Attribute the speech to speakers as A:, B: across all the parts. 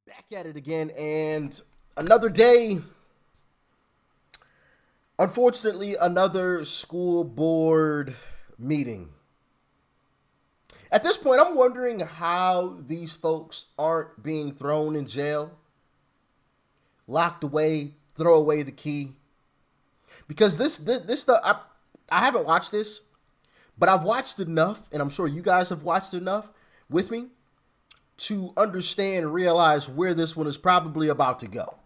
A: Back at it again, and another day. Unfortunately, another school board meeting. At this point, I'm wondering how these folks aren't being thrown in jail, locked away, throw away the key. Because this stuff, I haven't watched this, but I've watched enough, and I'm sure you guys have watched enough with me to understand and realize where this one is probably about to go.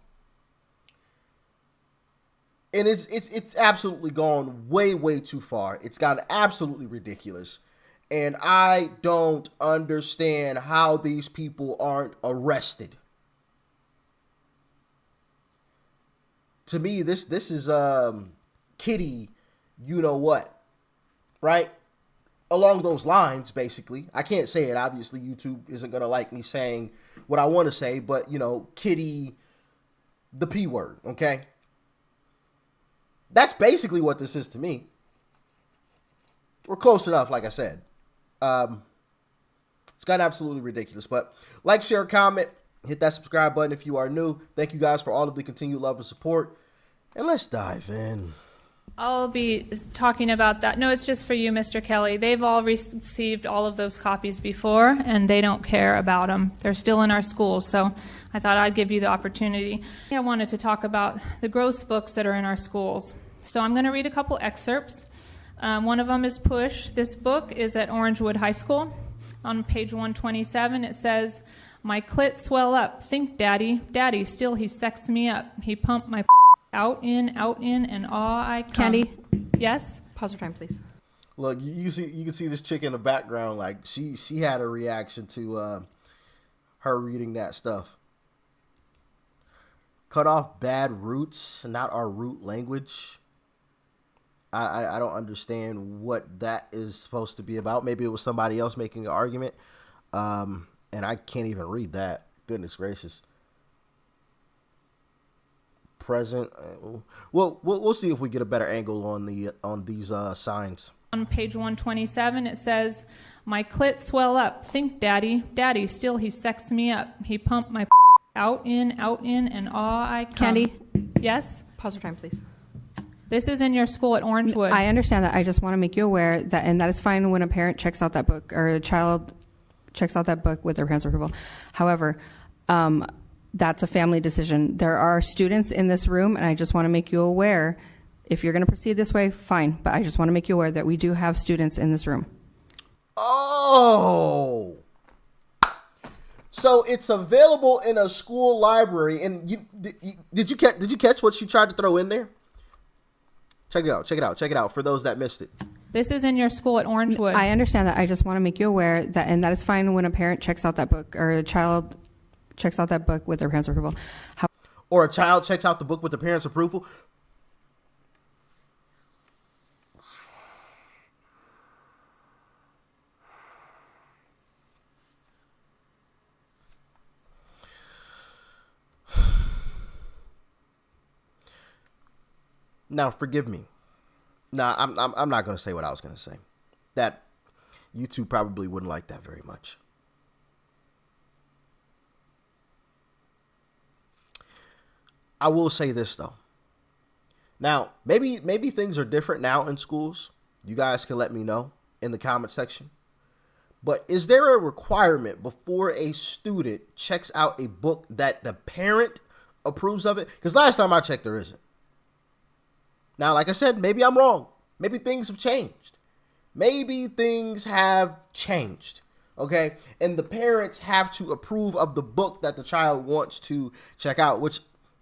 A: And it's absolutely gone way too far. It's gotten absolutely ridiculous. And I don't understand how these people aren't arrested. To me, this is kitty, you know what, right? Along those lines, basically. I can't say it. Obviously, YouTube isn't gonna like me saying what I want to say, but kitty, the P word, okay? That's basically what this is to me. We're close enough, like I said. It's gotten absolutely ridiculous. But like, share, comment, hit that subscribe button if you are new. Thank you guys for all of the continued love and support. And let's dive in.
B: I'll be talking about that. No, it's just for you, Mr. Kelly. They've all received all of those copies before, and they don't care about them. They're still in our schools, so I thought I'd give you the opportunity. I wanted to talk about the gross books that are in our schools. So I'm going to read a couple excerpts. One of them is Push. This book is at Orangewood High School. On page 127, it says, "My clit swell up. Think, Daddy. Daddy, still he sex me up. He pumped my out in, and aw I come."
C: Candy?
B: Yes?
C: Pause your time, please.
A: Look, you can see this chick in the background. Like she had a reaction to her reading that stuff. Cut off bad roots, not our root language. I don't understand what that is supposed to be about. Maybe it was somebody else making an argument, and I can't even read that. Goodness gracious. Present. Well, we'll see if we get a better angle on these signs.
B: On page 127, it says, "My clit swell up. Think, Daddy. Daddy, still he sex me up. He pumped my out in, and aw I come."
C: Candy?
B: Yes?
C: Pause your time, please.
B: This is in your school at Orangewood.
C: I understand that. I just want to make you aware that, and that is fine when a parent checks out that book or a child checks out that book with their parents' approval. However, that's a family decision. There are students in this room, and I just want to make you aware. If you're going to proceed this way, fine. But I just want to make you aware that we do have students in this room.
A: Oh, so it's available in a school library. And did you catch what she tried to throw in there? Check it out for those that missed it.
B: This is in your school at Orangewood.
C: I understand that. I just want to make you aware that, and that is fine when a parent checks out that book or a child checks out that book with their parents' approval.
A: Or a child checks out the book with the parents' approval. Now, forgive me. Nah, I'm not going to say what I was going to say. That YouTube probably wouldn't like that very much. I will say this though. Now, maybe things are different now in schools. You guys can let me know in the comment section. But is there a requirement before a student checks out a book that the parent approves of it? Because last time I checked, there isn't. Now, like I said, maybe I'm wrong. Maybe things have changed. Okay? And the parents have to approve of the book that the child wants to check out, which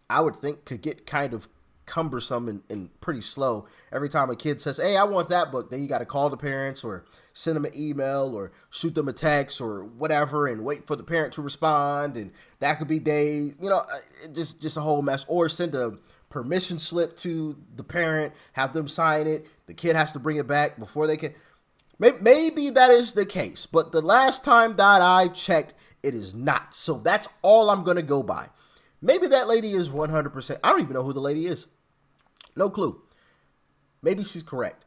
A: I would think could get kind of cumbersome and pretty slow. Every time a kid says, "Hey, I want that book," then you got to call the parents or send them an email or shoot them a text or whatever and wait for the parent to respond. And that could be days, just a whole mess. Or send a permission slip to the parent, have them sign it. The kid has to bring it back before they can. Maybe that is the case, but the last time that I checked, it is not. So that's all I'm going to go by. Maybe that lady is 100%. I don't even know who the lady is. No clue. Maybe she's correct.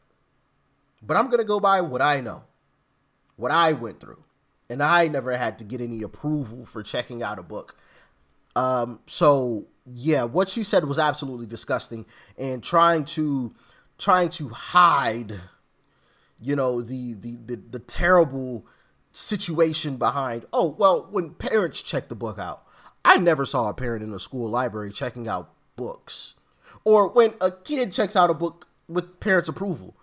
A: But I'm going to go by what I know, what I went through. And I never had to get any approval for checking out a book. So yeah, what she said was absolutely disgusting, and trying to hide, the terrible situation behind. Oh, well, when parents check the book out, I never saw a parent in a school library checking out books, or when a kid checks out a book with parents' approval.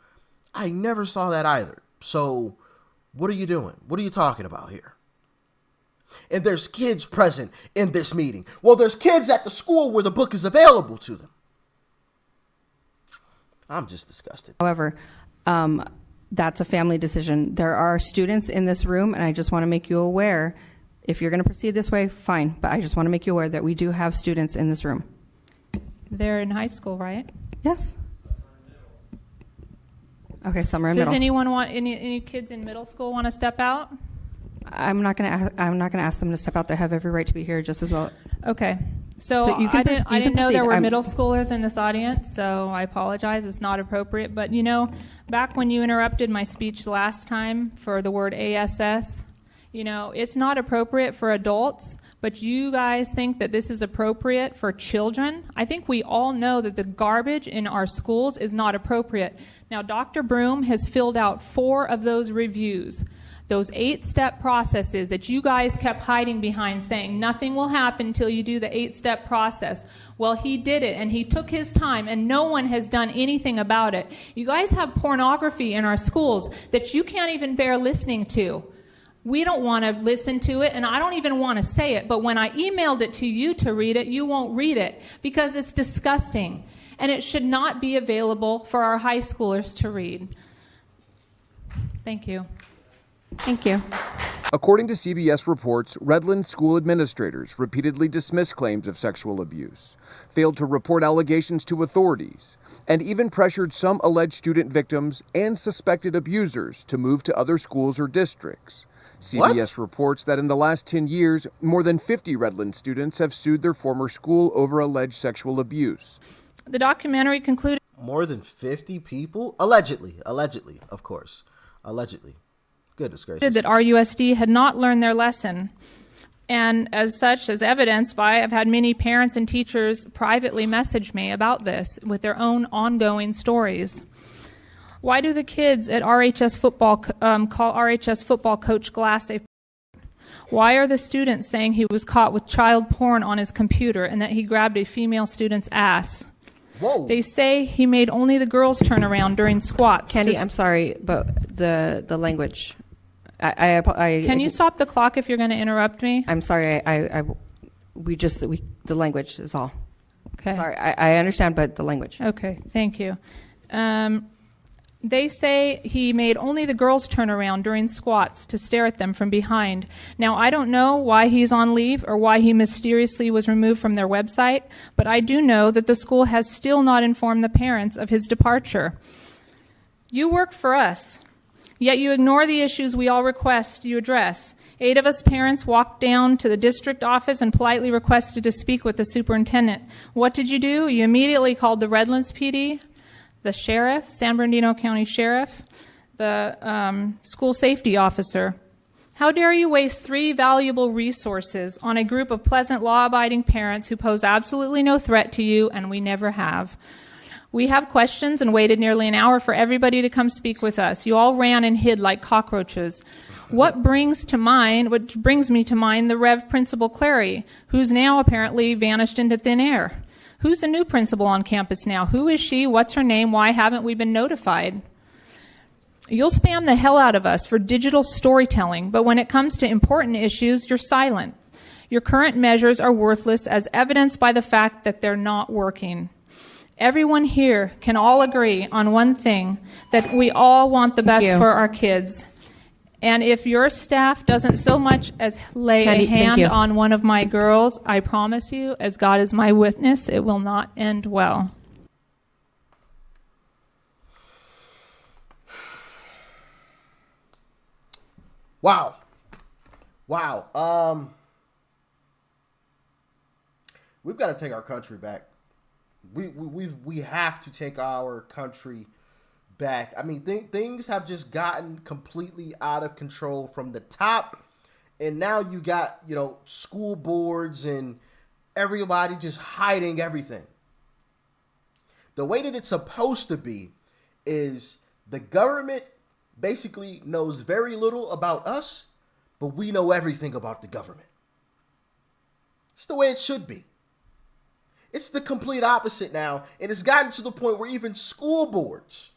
A: I never saw that either. So what are you doing? What are you talking about here? And there's kids present in this meeting. Well, there's kids at the school where the book is available to them. I'm just disgusted.
C: However, that's a family decision. There are students in this room, and I just want to make you aware, if you're going to proceed this way, fine. But I just want to make you aware that we do have students in this room.
B: They're in high school, right?
C: Yes. Okay, some are in
B: Does
C: middle.
B: anyone want any kids in middle school want to step out?
C: I'm not going to ask them to step out. They have every right to be here just as well.
B: Okay. So
C: you can
B: I didn't know
C: proceed.
B: there were middle schoolers in this audience, so I apologize. It's not appropriate. But, back when you interrupted my speech last time for the word ASS, it's not appropriate for adults, but you guys think that this is appropriate for children. I think we all know that the garbage in our schools is not appropriate. Now, Dr. Broom has filled out 4 of those reviews. Those 8-step processes that you guys kept hiding behind, saying nothing will happen until you do the 8-step process. Well, he did it, and he took his time, and no one has done anything about it. You guys have pornography in our schools that you can't even bear listening to. We don't want to listen to it, and I don't even want to say it, but when I emailed it to you to read it, you won't read it because it's disgusting, and it should not be available for our high schoolers to read. Thank you.
C: Thank you.
D: According to CBS reports, Redland school administrators repeatedly dismissed claims of sexual abuse, failed to report allegations to authorities, and even pressured some alleged student victims and suspected abusers to move to other schools or districts. CBS reports that in the last 10 years, more than 50 Redland students have sued their former school over alleged sexual abuse.
B: The documentary concluded...
A: More than 50 people? Allegedly, of course. Allegedly. Goodness gracious.
B: ...that RUSD had not learned their lesson. And as such, as evidenced by, I've had many parents and teachers privately message me about this with their own ongoing stories. Why do the kids at RHS football call RHS football coach Glass a... Why are the students saying he was caught with child porn on his computer and that he grabbed a female student's ass?
A: Whoa.
B: They say he made only the girls turn around during squats.
C: Candy, I'm sorry, but the language... Can
B: you stop the clock if you're going to interrupt me?
C: I'm sorry. The language is all.
B: Okay.
C: Sorry, I understand, but the language.
B: Okay, thank you. They say he made only the girls turn around during squats to stare at them from behind. Now, I don't know why he's on leave or why he mysteriously was removed from their website, but I do know that the school has still not informed the parents of his departure. You work for us. Yet you ignore the issues we all request you address. 8 of us parents walked down to the district office and politely requested to speak with the superintendent. What did you do? You immediately called the Redlands PD, the sheriff, San Bernardino County Sheriff, the school safety officer. How dare you waste 3 valuable resources on a group of pleasant, law-abiding parents who pose absolutely no threat to you, and we never have. We have questions and waited nearly an hour for everybody to come speak with us. You all ran and hid like cockroaches. What brings me to mind the Rev. Principal Clary, who's now apparently vanished into thin air. Who's the new principal on campus now? Who is she? What's her name? Why haven't we been notified? You'll spam the hell out of us for digital storytelling, but when it comes to important issues, you're silent. Your current measures are worthless as evidenced by the fact that they're not working. Everyone here can all agree on one thing, that we all want the best for our kids. And if your staff doesn't so much as lay a hand on one of my girls, I promise you, as God is my witness, it will not end well.
A: Wow. We've got to take our country back. We have to take our country back. I mean, things have just gotten completely out of control from the top, and now you got school boards and everybody just hiding everything. The way that it's supposed to be is the government basically knows very little about us, but we know everything about the government. It's the way it should be. It's the complete opposite now, and it's gotten to the point where even school boards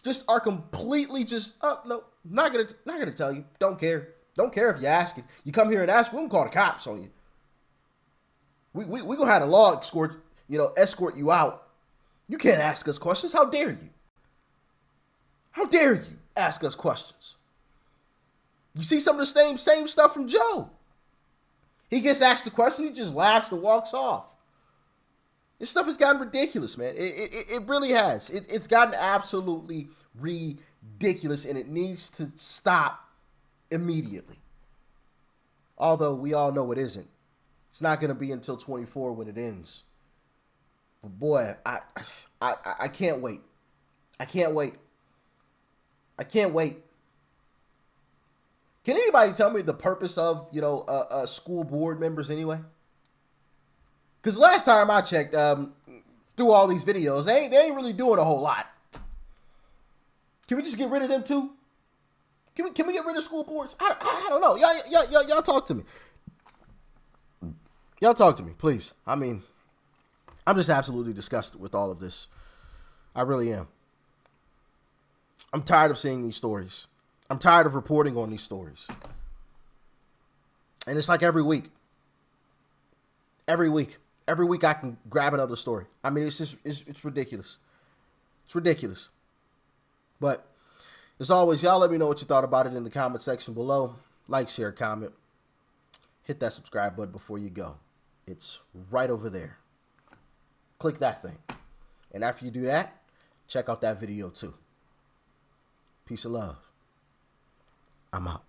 A: just are completely just, oh, no, not gonna tell you. Don't care. Don't care if you're asking. You come here and ask, we're gonna call the cops on you. We gonna have a law escort you out. You can't ask us questions. How dare you? How dare you ask us questions? You see some of the same stuff from Joe. He gets asked the question, he just laughs and walks off. This stuff has gotten ridiculous, man. It really has. It's gotten absolutely ridiculous, and it needs to stop immediately. Although we all know it isn't. It's not going to be until 24 when it ends. But boy, I can't wait. I can't wait. I can't wait. Can anybody tell me the purpose of, school board members anyway? Because last time I checked, through all these videos, they ain't really doing a whole lot. Can we just get rid of them too? Can we get rid of school boards? I don't know. Y'all talk to me. Y'all talk to me, please. I mean, I'm just absolutely disgusted with all of this. I really am. I'm tired of seeing these stories. I'm tired of reporting on these stories. And it's like every week. Every week I can grab another story. I mean, it's ridiculous. It's ridiculous. But as always, y'all let me know what you thought about it in the comment section below. Like, share, comment. Hit that subscribe button before you go. It's right over there. Click that thing. And after you do that, check out that video too. Peace and love. I'm out.